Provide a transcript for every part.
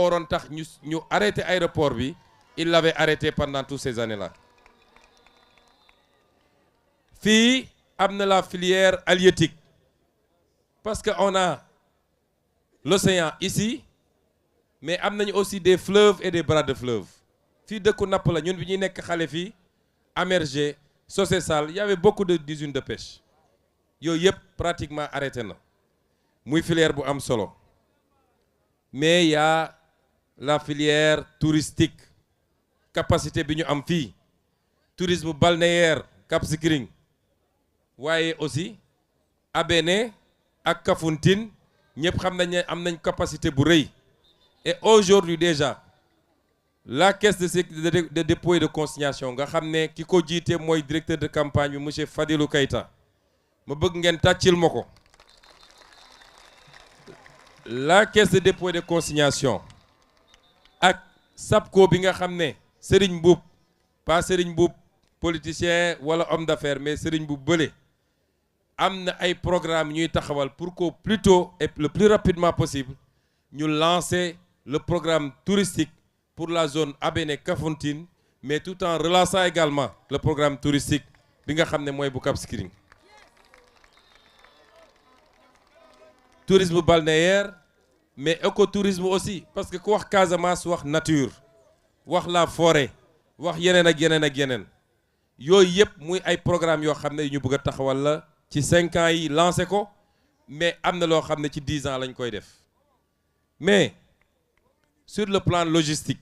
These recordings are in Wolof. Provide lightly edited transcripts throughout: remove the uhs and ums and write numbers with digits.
waroon tax ñu arrêté aéroport bi il l'avait arrêté pendant toutes ces années-là. Fii am na la filière halieutique parce que on a l'océan ici mais am nañu aussi des fleuves et des bras de fleuves. Fii dëkku napp la ñun bi ñuy nekk xale fii Amergé Socé-Sall y avait beaucoup d'usines de pêche yooyu yëpp pratiquement arrêté na muy filière bu am solo mais y a la filière touristique capacité bi ñu am fii tourisme balnéaire Cap Skirring waaye aussi Abéné ak Kafountine ñëpp xam nañ ne am nañ capacité bu rëy et aujourd'hui déjà la caisse de dépôt et de consignation nga xam ne ki ko jiite mooy directeur de campagne bi monsieur Fadilou Keita ma bëgg ngeen tàccil ma ko. La caisse de dépôt et de consignation ak SAPCO bi nga xam ne Serigne Mboup pas Serigne Mboup politicien wala homme d'affaires mais Serigne Mboup bële am na ay programme ñuy taxawal pour que plus tôt et le plus rapidement possible ñu lancer le programme touristique pour la zone Abéné Kafountine mais tout en relançant également le programme touristique bi nga xam ne mooy bu Cap Skirring. Tourisme balnéaire mais écotourisme aussi parce que ku wax Casamance wax nature wax la forêt wax yeneen ak yeneen ak yeneen yooyu yëpp muy ay programme yoo xam ne yu ñu bëgg a taxawal la ci 5 ans yi lancé ko mais am na loo xam ne ci 10 ans lañ koy def mais sur le plan logistique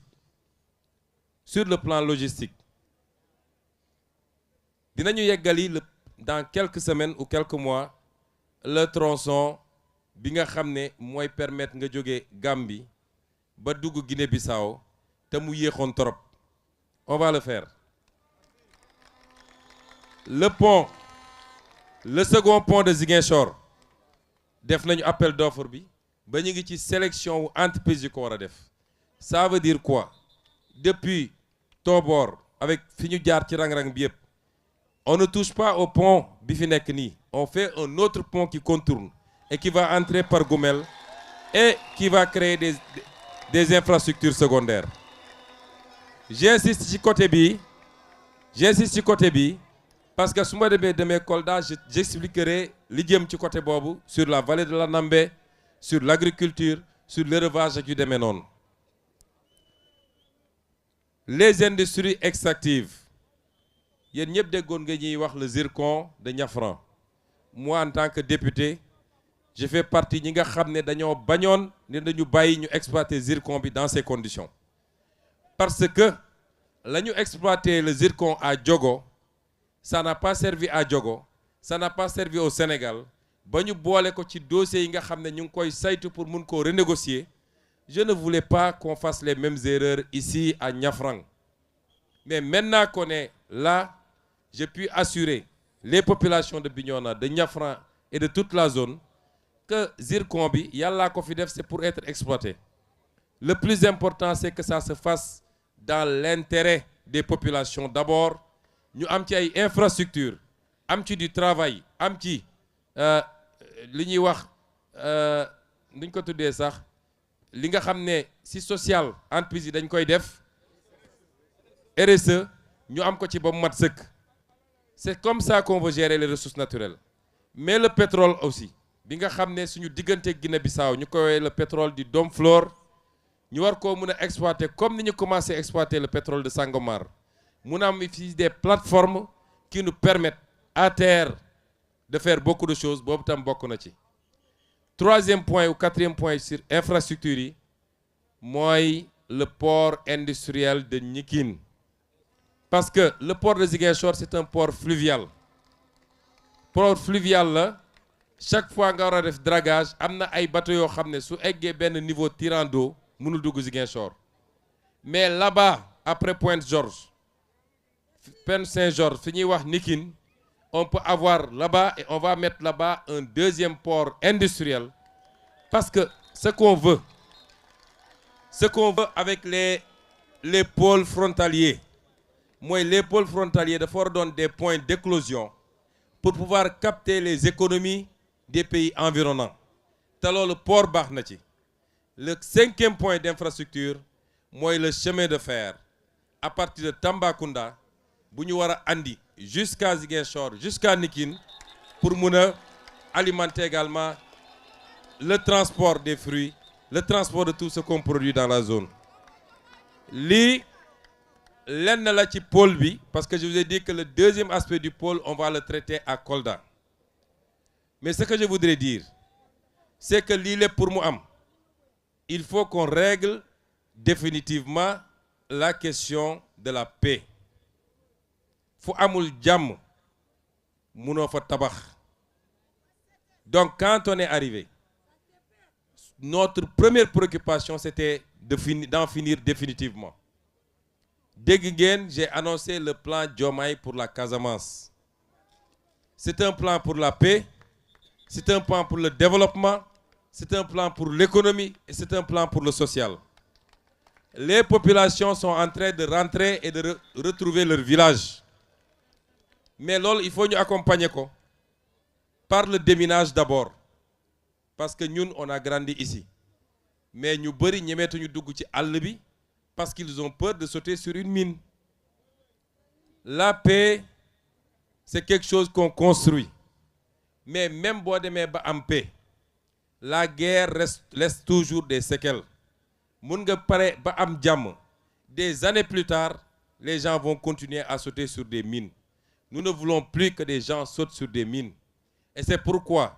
dinañu yeggali dans quelques semaines ou quelques mois le tronçon bi nga xam ne mooy permettre nga jóge Gambie ba dugg Guinée-Bissau te mu yéexoon trop on va le faire. Le second pont de Ziguinchor def nañu appel d'offre bi ba ñu ngi ci sélection wu entreprise yu ko war a def ça veut dire quoi depuis Tobor avec fi ñu jaar ci rang-rang bi yëpp on ne touche pas au pont bi fi nekk nii on fait un autre pont qui contourne et qui va entrer par Goumel et qui va créer des infrastructures secondaires. J'insiste ci côté bi parce que su ma demee Kolda j'expliquerai li jëm ci côté boobu sur la vallée de l'Anambé, sur l'agriculture, sur l'élevage ak yu demee noonu. Les industries extractives yéen ñëpp déggoon nga ñuy wax le zircon de Niafran. Moi en tant que député je fais partie ñi nga xam ne dañoo bañoon ne dañu bàyyi ñu exploiter zircon bi dans ces conditions parce que la ñu exploiter le zircon à Diogo ça n'a pas servi à Diogo ça n'a pas servi au Sénégal ba ñu boole ko ci dossiers yi nga xam ne ñu ngi koy saytu pour mun koo renégocier. Je ne voulais pas qu'on fasse les mêmes erreurs ici à Niafrang mais maintenant qu'on est là je puis assurer les populations de Bignona, de Niafrang et de toute la zone que zircon bi yàllaa ko fi def c'est pour être exploité. Le plus important c'est que ça se fasse dans l'intérêt des populations d'abord ñu am ci ay infrastructures am ci du travail am ci li ñuy wax nuñ ko tuddee sax li nga xam ne si social entreprise yi dañ koy def RSE ñu am ko ci ba mu mat sëkk. C'est comme ça qu'on veut gérer les ressources naturelles mais le pétrole aussi bi nga xam ne suñu diggante Guinée-Bissau ñu koy le pétrole du Domflor ñu war koo mën a exploiter comme ni ñu commencé exploiter le pétrole de Sangomar mun a am ici des plateformes qui nous permettent à terre de faire beaucoup de choses boobu tam bokk na ci. Troisième point ou quatrième point sur infrastructure yi mooy le port industriel de Gnikin parce que le port de Ziguinchor c'est un port fluvial la chaque fois nga war a def dragage am na ay bateaux yoo xam ne su eggee benn niveau tirant d'eau mënul dugg Ziguinchor mais là-bas après Pointe-Georges Saint-Georges fi ñuy wax Gnikin on peut avoir là-bas et on va mettre là-bas un deuxième port industriel parce que ce qu'on veut avec les pôles frontaliers mooy les pôles frontaliers dafa war a doon des points d'éclosion pour pouvoir capter les économies des pays environnants te loolu port baax na ci Le 5e point d'infrastructure, moi le chemin de fer à partir de Tambacounda, bu ñu war a andi jusqu'à Ziguinchor, jusqu'à Nikin, pour mun alimenter également le transport des fruits, le transport de tout ce qu'on produit dans la zone. Lii lenn la ci pôle bi, parce que je vous ai dit que le deuxième aspect du pôle, on va le traiter à Kolda. Mais ce que je voudrais dire, c'est que lii lépp pour mu am, il faut qu'on règle définitivement la question de la paix. Fu amul jàmm munoo fa tabax. Donc quand on est arrivé, notre première préoccupation c'était d'en finir définitivement. Dégg ngeen, j'ai annoncé le plan Diomaye pour la Casamance. C'est un plan pour la paix, c'est un plan pour le développement, c'est un plan pour l'économie et c'est un plan pour le social. Les populations sont en train de rentrer et de retrouver leur village. Mais là, il faut nous accompagner par le déminage d'abord. Parce que nous, on a grandi ici. Mais nous, nous mettons dugg ci àll bi parce qu'ils ont peur de sauter sur une mine. La paix, c'est quelque chose qu'on construit. Mais même si on est en paix, la guerre laisse toujours des séquelles. Des années plus tard, les gens vont continuer à sauter sur des mines. Nous ne voulons plus que des gens sautent sur des mines. Et c'est pourquoi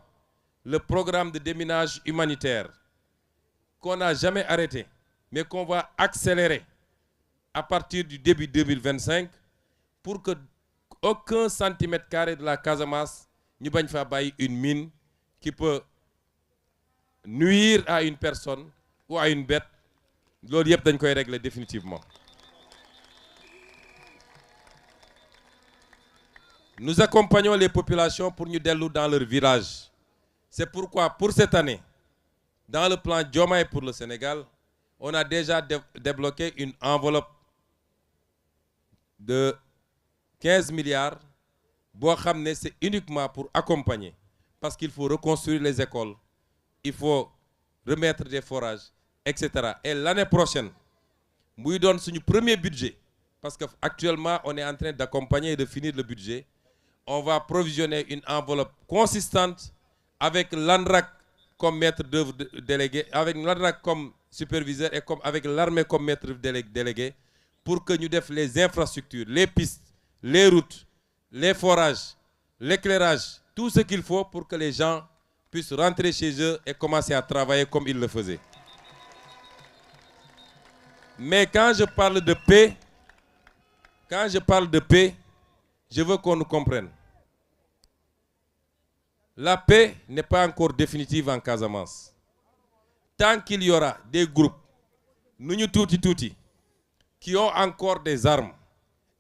le programme de déminage humanitaire qu'on n'a jamais arrêté, mais qu'on va accélérer à partir du début 2025 pour que aucun centimètre carré de la Casamance ne bagne fa baye une mine qui peut nuire à une personne ou à une bête. Loolu yëpp dañ koy régler définitivement. Nous accompagnons les populations pour nous délouer dans leur village. C'est pourquoi pour cette année, dans le plan Diomaye pour le Sénégal, on a déjà débloqué une enveloppe de 15 milliards. C'est uniquement pour accompagner. Parce qu'il faut reconstruire les écoles, il faut remettre des forages, etc. Et l'année prochaine, nous donnons notre premier budget. Parce qu'actuellement, on est en train d'accompagner et de finir le budget. On va provisionner une enveloppe consistante avec l'ANRAC comme maître d'œuvre délégué, avec l'ANRAC comme superviseur et avec l'armée comme maître délégué pour que nous fassions les infrastructures, les pistes, les routes, les forages, l'éclairage, tout ce qu'il faut pour que les gens puissent rentrer chez eux et commencer à travailler comme ils le faisaient. Mais quand je parle de paix, je veux qu'on nous comprenne. La paix n'est pas encore définitive en Casamance. Tant qu'il y aura des groupes, nous touti, qui ont encore des armes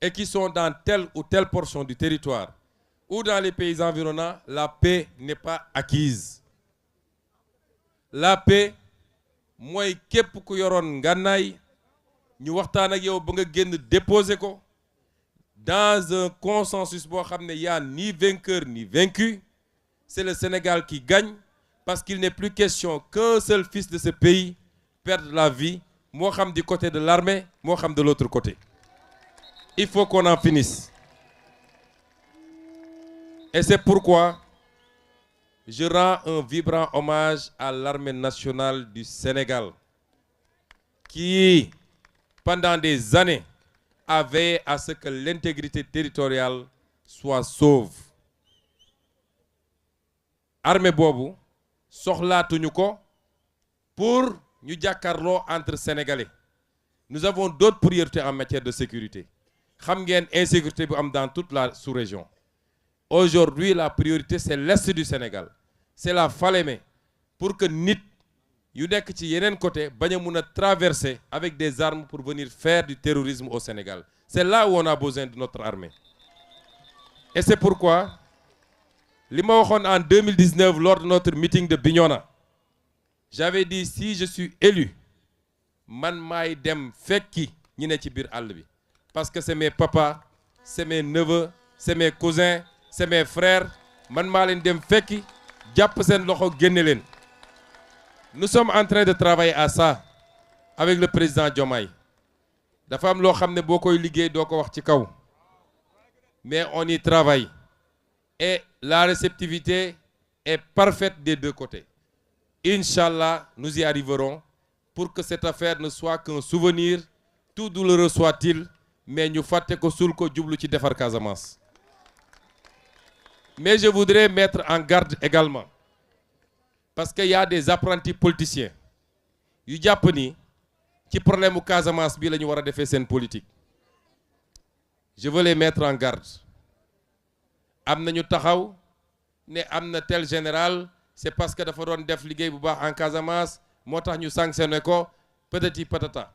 et qui sont dans telle ou telle portion du territoire ou dans les pays environnants, la paix n'est pas acquise. La paix, moi, képp ku yoron ngànnaay ñu waxtaan ak yow ba nga génn déposer ko dans un consensus boo xam ne y a ni vainqueur ni vaincu. C'est le Sénégal qui gagne parce qu'il n'est plus question qu'un seul fils de ce pays perde la vie, moi xam du côté de l'armée, moi xam de l'autre côté. Il faut qu'on en finisse. Et c'est pourquoi je rends un vibrant hommage à l'armée nationale du Sénégal qui, pendant des années, a veillé à ce que l'intégrité territoriale soit sauve. Armée boobu soxlaatuñu ko pour ñu jàkkaarloo entre Sénégalais. Nous avons d'autres priorités en matière de sécurité. Xam ngeen insécurité bu am dans toute la sous-région. Aujourd'hui, la priorité c'est l'est du Sénégal. C'est la Falémé pour que nit yu nekk ci yeneen côté bañ a mun a traverser avec des armes pour venir faire du terrorisme au Sénégal. C'est là où on a besoin de notre armée. Et c'est pourquoi li ma waxoon en 2019 lors de notre meeting de Bignona, j'avais dit si je suis élu man maay dem fekki ñi ne ci biir àll bi parce que c'est mes papas, c'est mes neveux, c'est mes cousins, c'est mes frères, man maa leen dem fekki jàpp seen loxo génne leen. Nous sommes en train de travailler à ça avec le président Diomaye. Dafa am loo xam ne boo koy liggéey doo ko wax ci kaw. Mais on y travaille. Et la réceptivité est parfaite des deux côtés. Inch'Allah, nous y arriverons pour que cette affaire ne soit qu'un souvenir, tout douloureux soit-il, mais ñu fàtte ko suul ko jublu ci defar Casamance. Mais je voudrais mettre en garde également, parce qu'il y a des apprentis politiciens yu jàpp ni ci problème mu Casamance bi la ñu war a defee seen politique. Je veux les mettre en garde. Am nañu taxaw ne am na tel général c'est parce que dafa doon def liggéey bu baax en Casamance moo tax ñu sanctionné ko patati patata.